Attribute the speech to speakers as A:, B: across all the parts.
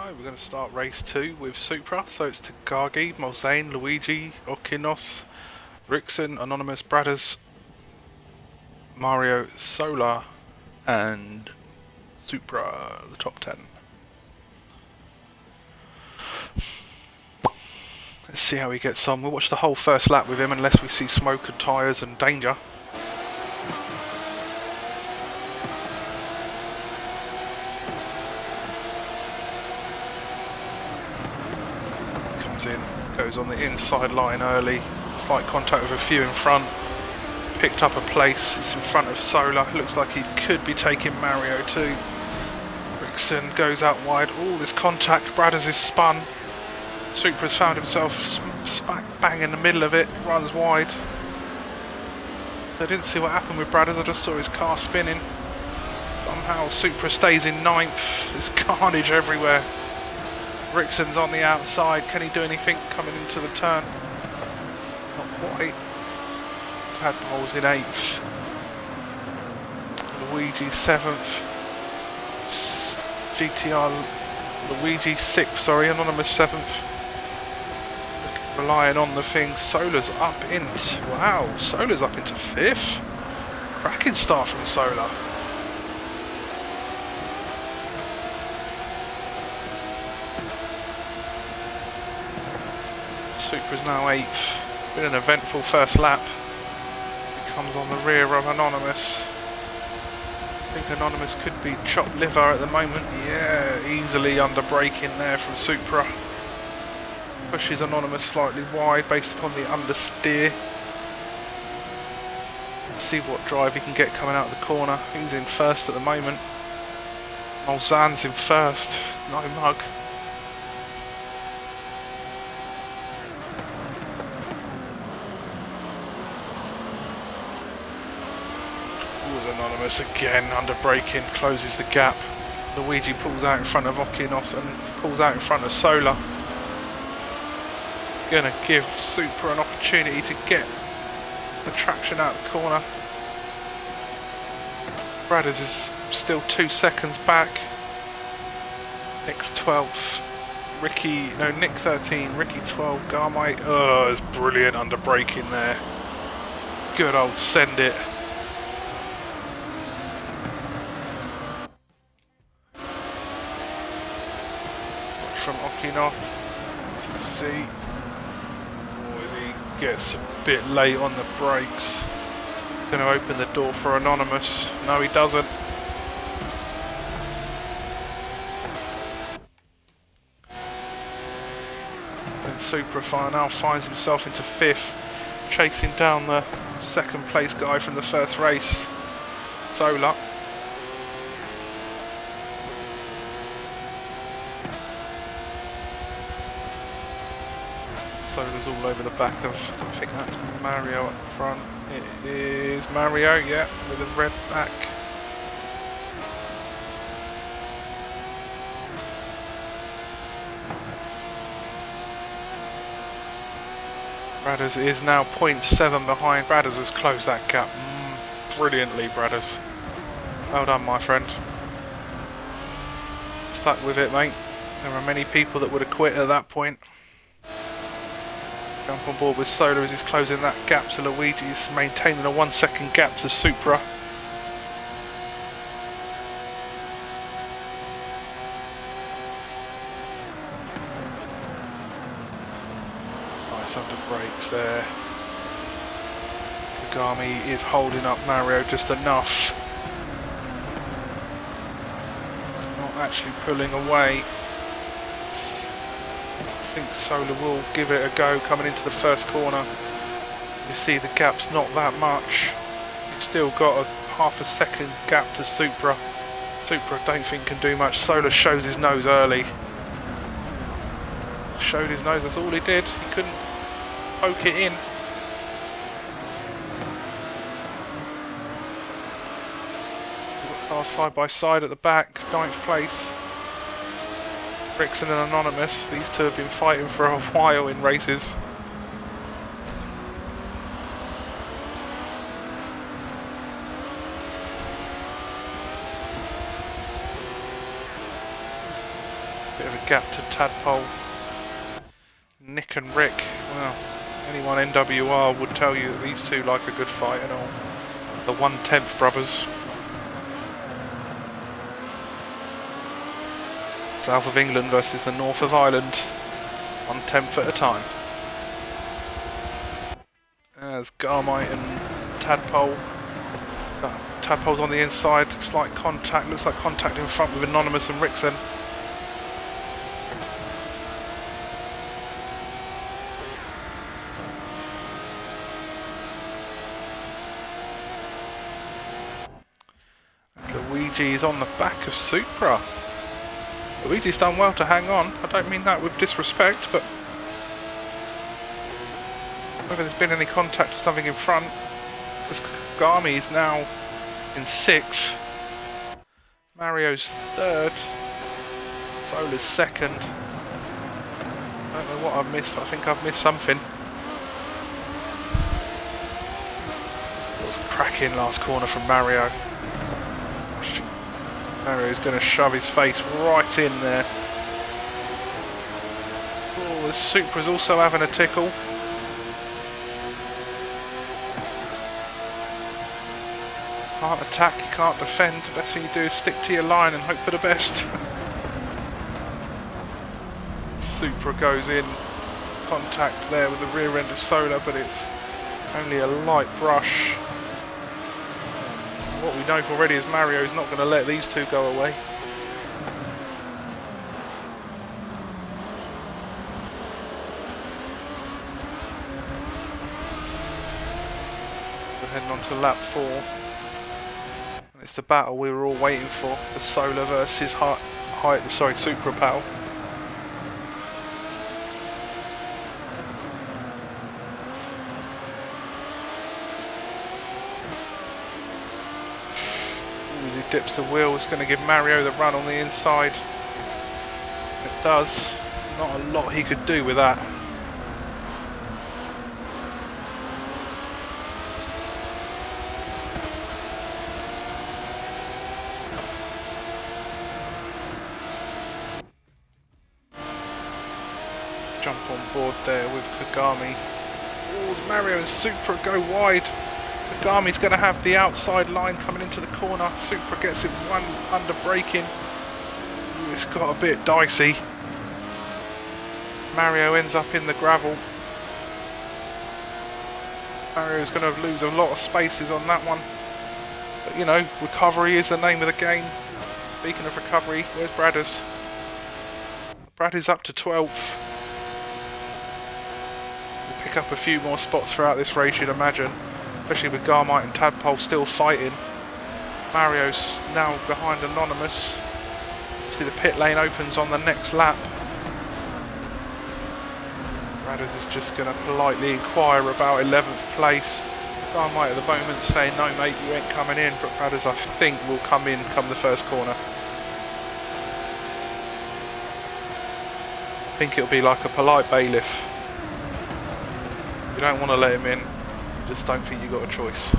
A: Right, we're going to start race 2 with Supra. So it's Takagi, Mulsanne, Luigi, Okinos, Rixon, Anonymous, Bradders, Mario, Solar, and Supra, the top 10. Let's see how he gets on. We'll watch the whole first lap with him unless we see smoke and tyres and danger. Comes in, goes on the inside line early, slight contact with a few in front, picked up a place, it's in front of Solar, looks like he could be taking Mario too. Rixon goes out wide, all this contact, Bradders is spun. Supra's found himself smack bang in the middle of it, runs wide. So I didn't see what happened with Bradders, I just saw his car spinning. Somehow Supra stays in 9th, there's carnage everywhere. Rixon's on the outside, can he do anything coming into the turn? Not quite. Tadpole's in 8th. Luigi 7th. Luigi 6th, sorry, Anonymous 7th. Relying on the thing. Solar's up into, wow, Solar's up into 5th. Cracking start from Solar. Supra's now 8th. Been an eventful first lap. He comes on the rear of Anonymous. I think Anonymous could be chopped liver at the moment. Yeah, easily under braking there from Supra. Pushes Anonymous slightly wide based upon the understeer. See what drive he can get coming out of the corner. He's in first at the moment. Mulsanne's in first. No mug. Anonymous again under braking, closes the gap. Luigi pulls out in front of Okinos and pulls out in front of Solar. Gonna give Supra an opportunity to get the traction out of the corner. Bradders is still 2 seconds back. Nick's 12th. Nick 13, Ricky 12, Garmite. Oh, it's brilliant under braking there. Good old send it. From Okinos. Let's see. He gets a bit late on the brakes. Going to open the door for Anonymous. No, he doesn't. Then Supra now finds himself into 5th, chasing down the second place guy from the first race, Solar. Solar's all over the back of, I think that's Mario up front. It is Mario, yeah, with a red back. Bradders is now 0.7 behind. Bradders has closed that gap brilliantly, Bradders. Well done, my friend. Stuck with it, mate. There are many people that would have quit at that point. Jump on board with Solar as he's closing that gap to Luigi. He's maintaining a 1 second gap to Supra. Nice under brakes there. Kagami is holding up Mario just enough. It's not actually pulling away. I think Solar will give it a go coming into the first corner. You see the gap's not that much. You've still got a half a second gap to Supra. Supra I don't think can do much. Solar shows his nose early. Showed his nose, that's all he did. He couldn't poke it in. We've got cars side by side at the back, 9th place. Rixon and Anonymous, these two have been fighting for a while in races. Bit of a gap to Tadpole. Nick and Rick, well, anyone NWR would tell you that these two like a good fight and all. The 1/10 brothers. South of England versus the north of Ireland. 1/10 at a time. As Garmite and Tadpole. Tadpole's on the inside, slight contact, looks like contact in front with Anonymous and Rickson. Luigi's on the back of Supra. Luigi's done well to hang on. I don't mean that with disrespect, but whether there's been any contact or something in front, because Garmi's now in 6th, Mario's 3rd, Solar's 2nd. I don't know what I've missed, I think I've missed something. It was cracking last corner from Mario. Mario's going to shove his face right in there. Oh, the Supra's also having a tickle. Can't attack, you can't defend. The best thing you do is stick to your line and hope for the best. Supra goes in. Contact there with the rear end of Solar, but it's only a light brush. What we know already is Mario's not going to let these two go away. We're heading on to lap 4. And it's the battle we were all waiting for. The Solar versus Supra battle. Dips the wheel, it's going to give Mario the run on the inside. It does. Not a lot he could do with that. Jump on board there with Kagami. Oh, Mario and Supra go wide. Kagami's going to have the outside line coming into the corner. Supra gets it one under braking. It's got a bit dicey. Mario ends up in the gravel. Mario's going to lose a lot of spaces on that one. But you know, recovery is the name of the game. Speaking of recovery, where's Bradders? Bradders up to 12th. We'll pick up a few more spots throughout this race, you'd imagine. Especially with Garmite and Tadpole still fighting. Mario's now behind Anonymous. See, the pit lane opens on the next lap. Bradders is just going to politely inquire about 11th place. Garmite at the moment saying, no mate, you ain't coming in, but Bradders I think will come in come the first corner. I think it'll be like a polite bailiff. You don't want to let him in. Just don't think you got a choice.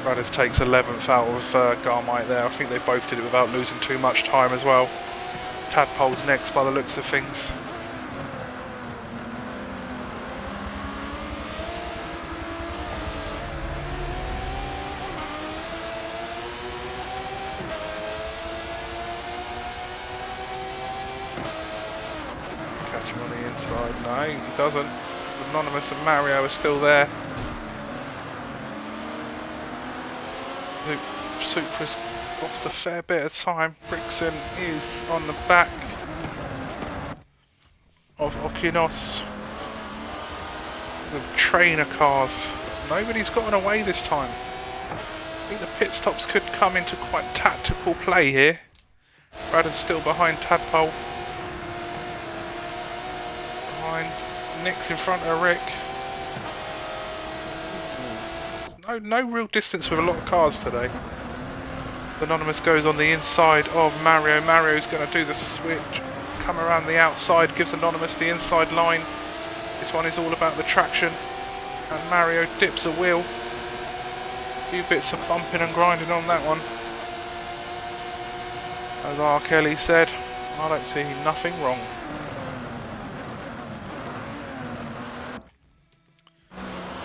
A: Bradders takes 11th out of Garmite there. I think they both did it without losing too much time as well. Tadpole's next by the looks of things. No, he doesn't. Anonymous and Mario are still there. Supra's lost a fair bit of time. Rickson is on the back of Okinos with trainer cars. Nobody's gotten away this time. I think the pit stops could come into quite tactical play here. Bradders still behind Tadpole. Nick's in front of Rick. No real distance with a lot of cars today. Anonymous goes on the inside of Mario. Mario's going to do the switch, come around the outside, gives Anonymous the inside line. This one is all about the traction, and Mario dips a wheel. A few bits of bumping and grinding on that one. As R. Kelly said, I don't see nothing wrong.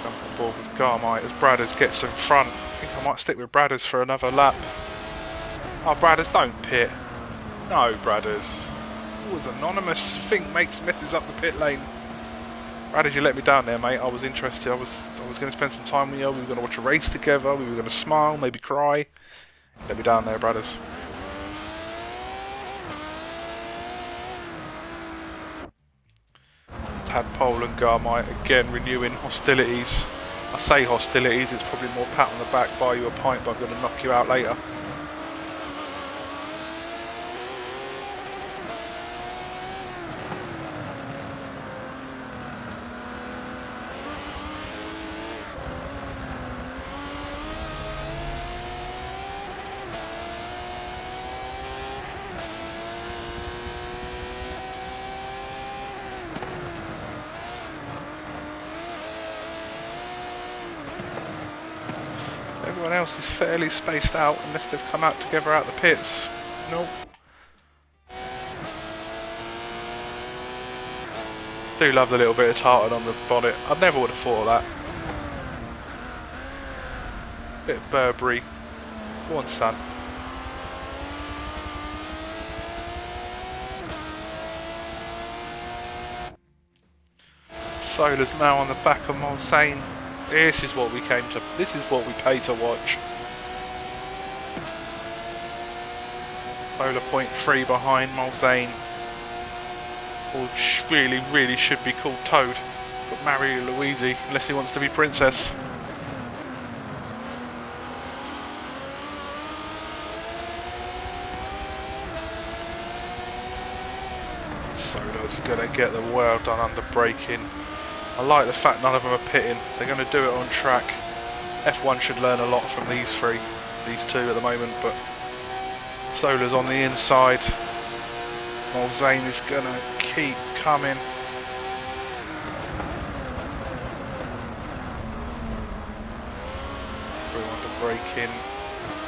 A: Jump on board with Garmite as Bradders gets in front. I think I might stick with Bradders for another lap. Oh, Bradders, don't pit. No, Bradders. Always anonymous. Think messes up the pit lane. Bradders, you let me down there, mate. I was interested. I was going to spend some time with you. We were going to watch a race together. We were going to smile, maybe cry. Let me down there, Bradders. Tadpole and Garmite again renewing hostilities. I say hostilities, it's probably more pat on the back, buy you a pint, but I'm going to knock you out later. Everyone else is fairly spaced out unless they've come out together out the pits. Nope. Do love the little bit of tartan on the bonnet. I never would have thought of that. Bit of Burberry. Go on, son. Solar's now on the back of Mulsanne. This is what we came to. This is what we pay to watch. Solar 0.3 behind Mulsanne. Or really should be called Toad. But marry Louise unless he wants to be Princess. Solar's gonna get the well done under braking. I like the fact none of them are pitting. They're going to do it on track. F1 should learn a lot from these two at the moment, but Solar's on the inside. Mulsanne is going to keep coming. Through under braking,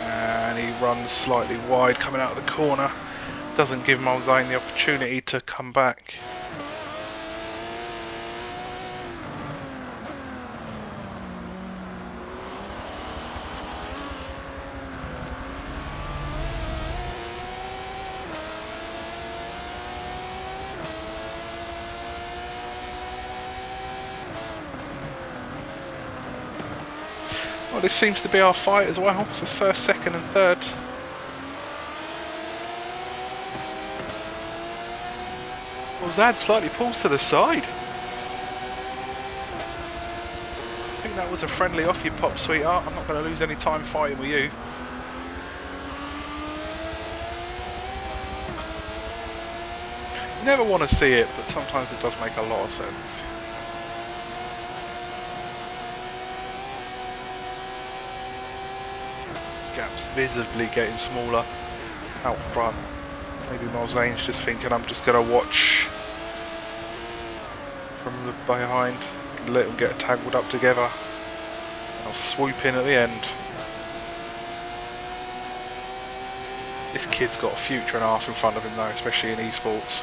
A: and he runs slightly wide coming out of the corner. Doesn't give Mulsanne the opportunity to come back. Well, this seems to be our fight as well for first, second and third. Well, Zad slightly pulls to the side. I think that was a friendly off you pop, sweetheart. I'm not going to lose any time fighting with you. You never want to see it, but sometimes it does make a lot of sense. Gaps visibly getting smaller out front. Maybe Mulsanne's just thinking I'm just going to watch from the behind, let them get tangled up together. I'll swoop in at the end. This kid's got a future and a half in front of him though, especially in esports.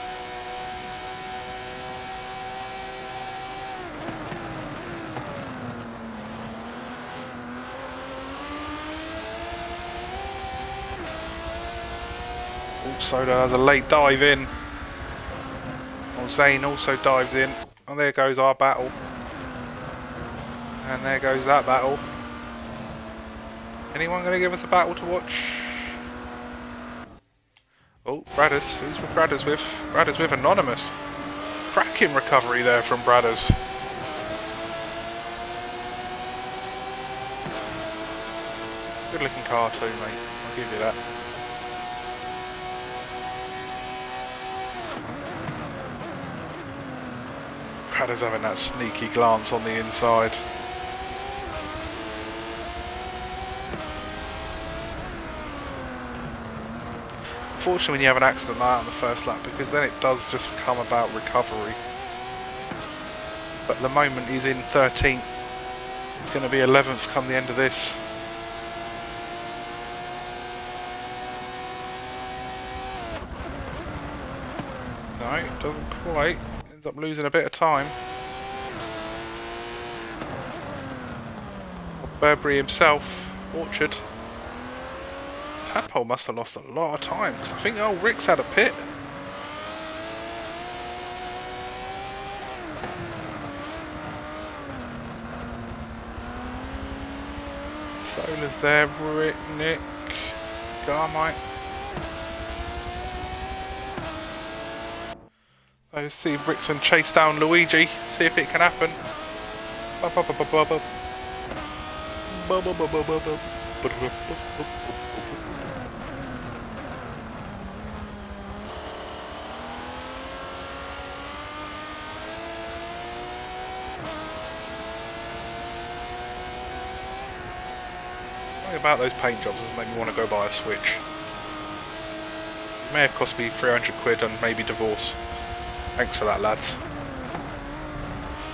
A: Soda has a late dive in. Mulsanne also dives in. And there goes our battle. And there goes that battle. Anyone going to give us a battle to watch? Oh, Bradders. Who's with Bradders with? Bradders with Anonymous. Cracking recovery there from Bradders. Good looking car too, mate. I'll give you that. Bradders having that sneaky glance on the inside. Unfortunately, when you have an accident like that on the first lap, because then it does just become about recovery. But at the moment he's in 13th. It's going to be 11th come the end of this. No, doesn't quite. Ends up losing a bit of time. Burberry himself, Orchard. Tadpole must have lost a lot of time because I think old Rick's had a pit. Solar's there, Rick, Nick, Garmite. I see Rickson chase down Luigi, see if it can happen. Something about those paint jobs has made me want to go buy a Switch. It may have cost me 300 quid and maybe divorce. Thanks for that, lads.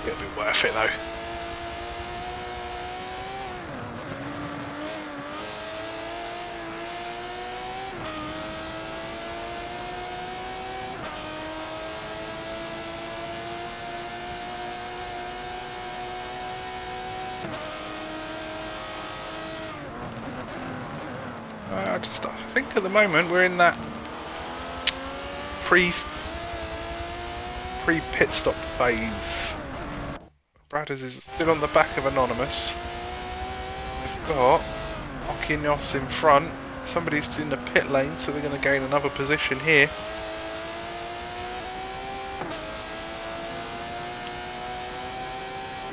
A: It'll be worth it though. I think at the moment we're in that pre-pit stop phase. Bradders is still on the back of Anonymous. We've got Okinos in front. Somebody's in the pit lane, so they're going to gain another position here.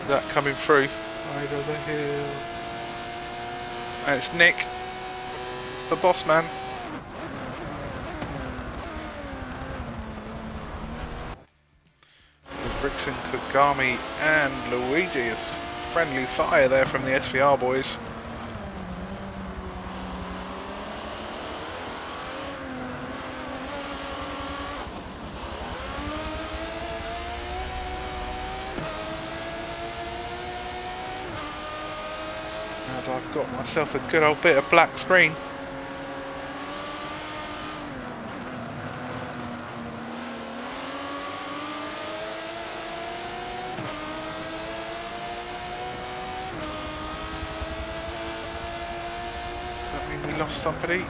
A: Is that coming through? Over the hill. And it's Nick. The boss man. Rickson, Kagami and Luigi is friendly fire there from the SVR boys. As I've got myself a good old bit of black screen. Lost somebody.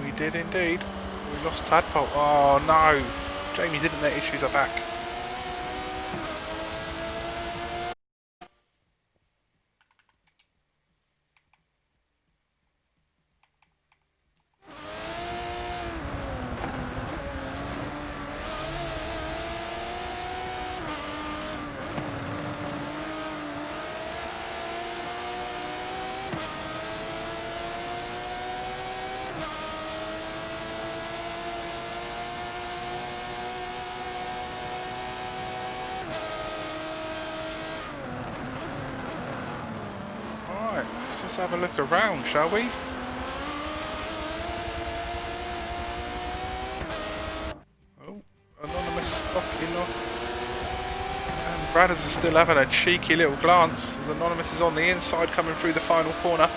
A: We did indeed. We lost Tadpole. Oh no! Jamie's internet issues are back. Let's have a look around, shall we? Oh, Anonymous fucking off. And Bradders is still having a cheeky little glance as Anonymous is on the inside coming through the final corner.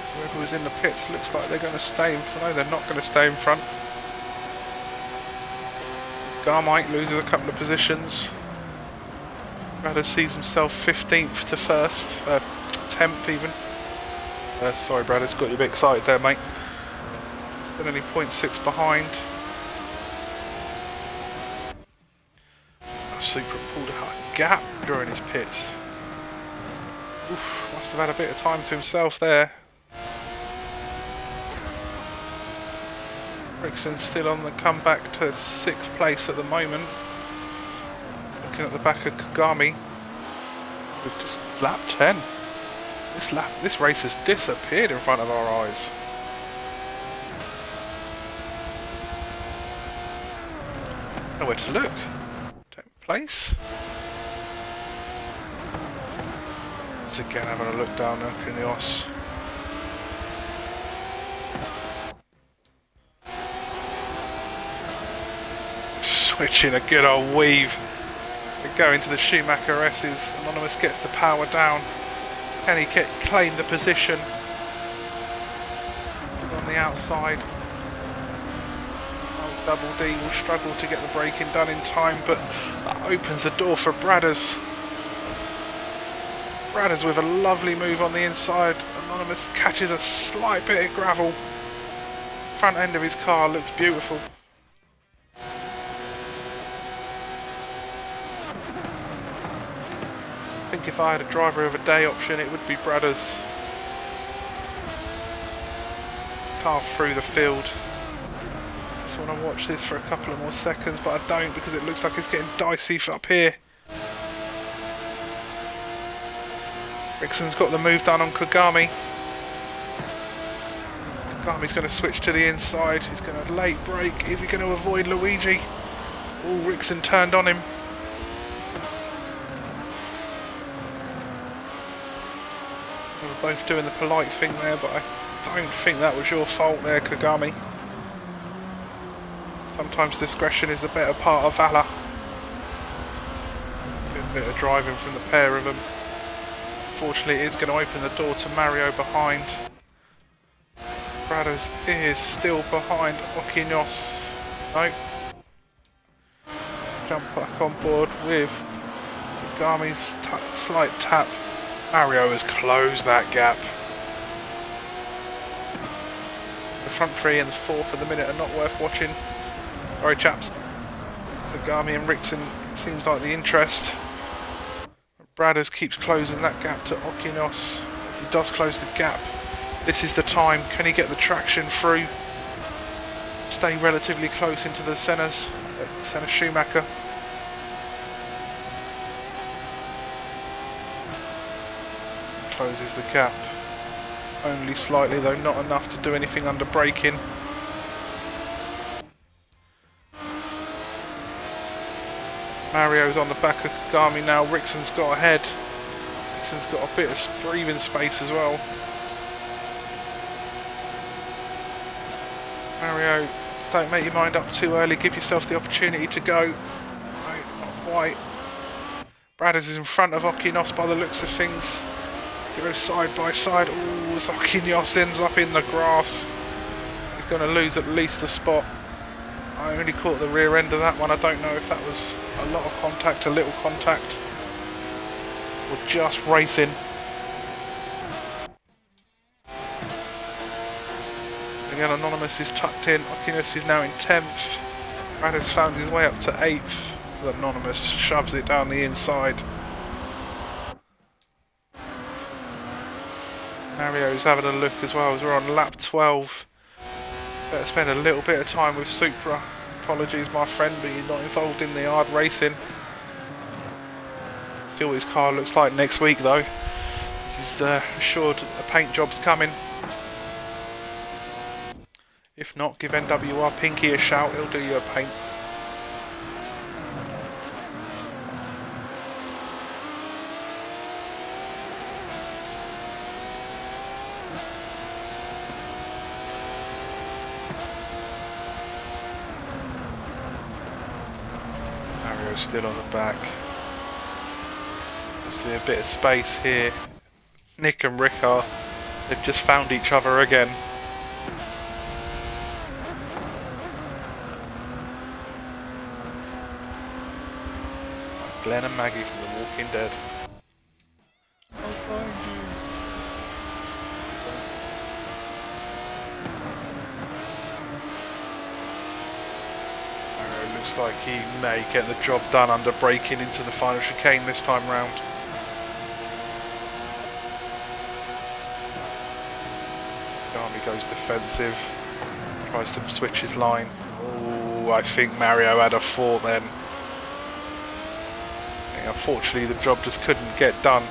A: So whoever was in the pits looks like they're going to stay in front. No, they're not going to stay in front. Garmite loses a couple of positions. Bradders sees himself 15th to 1st, 10th even. Sorry Bradders, got you a bit excited there mate. Still only 0.6 behind. Super pulled out a gap during his pits. Oof, must have had a bit of time to himself there. Rickson's still on the comeback to 6th place at the moment. Looking at the back of Kagami. We've just lap 10. This race has disappeared in front of our eyes. Nowhere to look. 10th place. Once again having a look down at Kunios. Switching a good old weave. We go into the Schumacher S's. Anonymous gets the power down. Can he claim the position? the outside. Oh, Double D will struggle to get the braking done in time, but that opens the door for Bradders. Bradders with a lovely move on the inside. Anonymous catches a slight bit of gravel. Front end of his car looks beautiful. I think if I had a driver of a day option, it would be Bradders. Carve through the field. Just want to watch this for a couple of more seconds, but I don't because it looks like it's getting dicey up here. Rickson's got the move done on Kagami. Kagami's going to switch to the inside. He's going to late brake. Is he going to avoid Luigi? Oh, Rickson turned on him. They were both doing the polite thing there, but I don't think that was your fault there, Kagami. Sometimes discretion is the better part of valour. Good bit of driving from the pair of them. Unfortunately, it is going to open the door to Mario behind. Bradders is still behind Okinos. No. Jump back on board with Kagami's slight tap. Mario has closed that gap. The front three and the fourth at the minute are not worth watching. Sorry chaps. Kagami and Rickson, it seems like the interest. Bradders keeps closing that gap to Okinos. As he does close the gap, this is the time. Can he get the traction through? Stay relatively close into the Senna's, Senna Schumacher. Closes the gap. Only slightly though, not enough to do anything under braking. Mario's on the back of Kagami now. Rickson's got ahead. Rickson's got a bit of breathing space as well. Mario, don't make your mind up too early. Give yourself the opportunity to go. No, not quite. Bradders is in front of Okinos by the looks of things. Go side by side. Ooh, as Okinos ends up in the grass. He's going to lose at least a spot. I only caught the rear end of that one. I don't know if that was a lot of contact, a little contact, or just racing. Again, Anonymous is tucked in. Okinos is now in 10th. Bradders found his way up to 8th. Anonymous shoves it down the inside. Mario's having a look as well as we're on lap 12. Better spend a little bit of time with Supra. Apologies my friend, but you're not involved in the hard racing. See what his car looks like next week though. He's assured a paint job's coming. If not, give NWR Pinky a shout, he'll do you a paint. Still on the back. There's to be a bit of space here. Nick and Rick they've just found each other again. Glenn and Maggie from The Walking Dead. I'll find you. Looks like he may get the job done under braking into the final chicane this time round. Kagami goes defensive, tries to switch his line. Oh, I think Mario had a thought then. Unfortunately the job just couldn't get done.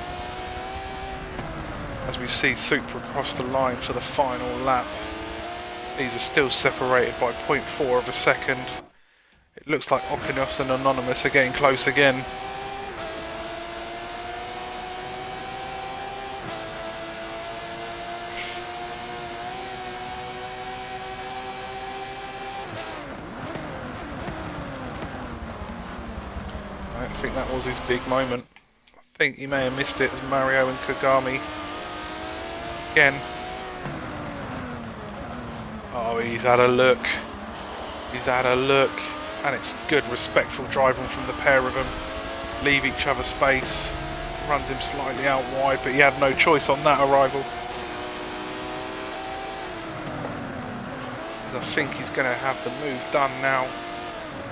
A: As we see Supra across the line to the final lap. These are still separated by 0.4 of a second. It looks like Okinos and Anonymous are getting close again. I don't think that was his big moment. I think he may have missed it as Mario and Kagami again. Oh, he's had a look. He's had a look. And it's good, respectful driving from the pair of them. Leave each other space. Runs him slightly out wide, but he had no choice on that arrival. I think he's going to have the move done now.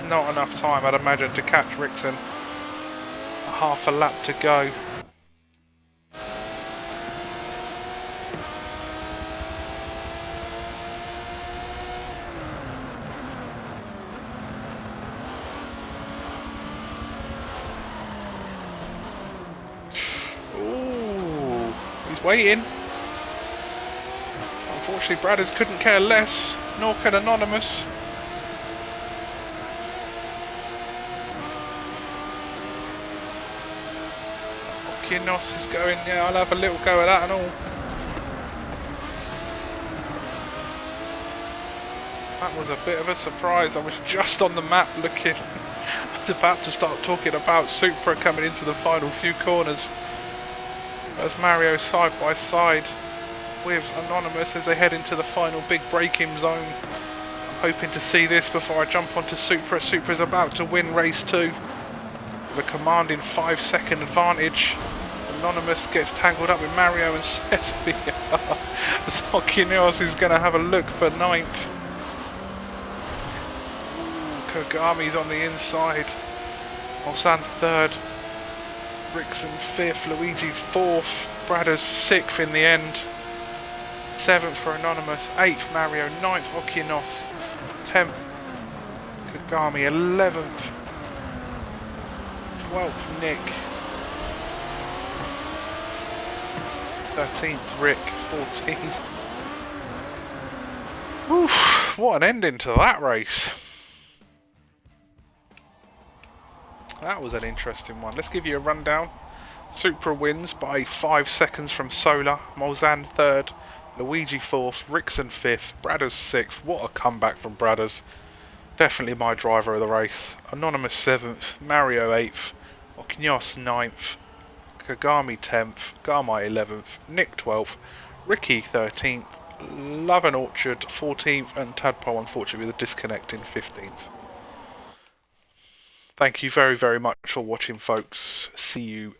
A: Not enough time, I'd imagine, to catch Rixon. Half a lap to go. Ooh, he's waiting. Unfortunately, Bradders couldn't care less, nor could Anonymous. Okinos is going, yeah, I'll have a little go at that and all. That was a bit of a surprise. I was just on the map looking. I was about to start talking about Supra coming into the final few corners. As Mario side by side with Anonymous as they head into the final big braking zone. I'm hoping to see this before I jump onto Supra. Supra's about to win race 2 with a commanding 5-second advantage. Anonymous gets tangled up with Mario and Sesvia. Zokinos is going to have a look for 9th. Kogami's on the inside. Olsan 3rd. Rixon 5th. Luigi 4th. Bradders 6th in the end. 7th for Anonymous. 8th Mario. 9th Okinos. 10th Kogami. 11th. 12th Nick. 13th Rick. 14th. Oof, what an ending to that race. That was an interesting one. Let's give you a rundown. Supra wins by 5 seconds from Solar. Molzan 3rd. Luigi 4th. Rixon 5th. Bradders 6th. What a comeback from Bradders. Definitely my driver of the race. Anonymous 7th. Mario 8th. Okinos 9th. Kagami 10th. Garmai 11th. Nick 12th. Ricky 13th. Love and Orchard 14th. And Tadpole, unfortunately, with a disconnect in 15th. Thank you very, very much for watching, folks. See you